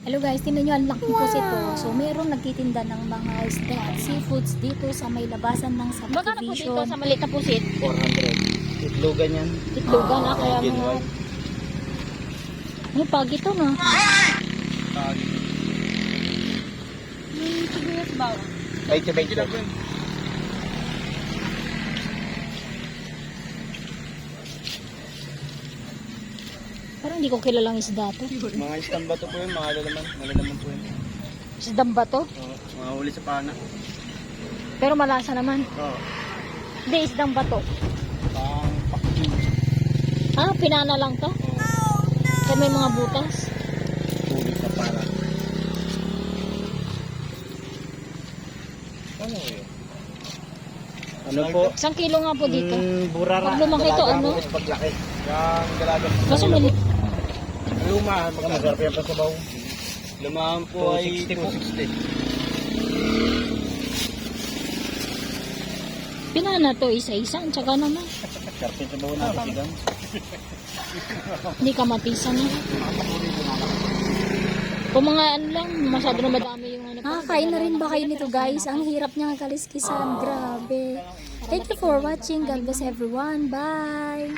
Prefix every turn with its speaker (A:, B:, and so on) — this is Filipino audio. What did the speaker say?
A: Hello guys, tingnan nyo ang laking pusit po. So meron nagtitinda ng mga isda at seafoods dito sa may labasan ng
B: Magkano po dito
A: subdivision.
B: sa maliit na pusit?
C: 400. Itlogan yan.
A: Itlogan na kaya
C: Indian
A: mga...
C: white.
A: Ay, pagi to no?
B: Yung sibuyas ba?
C: 20.
A: Parang hindi ko kilalang isda to.
C: Mga isang bato po yun, mga malalaman po yun.
A: Isdang ba to?
C: Mga huli sa pana.
A: Pero malasa naman.
C: Oo.
A: Hindi, isdang ba to?
C: Pang pakin.
A: Ah, pinana lang to? Kaya may mga butas.
C: Huli sa pana. Ano yun? Ano po?
A: Isang kilo nga po dito.
C: Burara.
A: Pag lumaki to, ano?
C: Paglaki. Yung dalaga.
A: Kaso mali.
C: Luma, masarap yan pa sa baw. Lumahan po ay 260.
A: Pinana to isa-isa. Ang tsaga naman.
C: Karpin sa baw na kasigang.
A: Hindi ka matisan na. Kung mga ano lang, masyado na madami yung ano. Kain na rin ba kayo nito guys? Ang hirap niyang kaliskisan. Grabe. Thank you for watching. God bless everyone. Bye!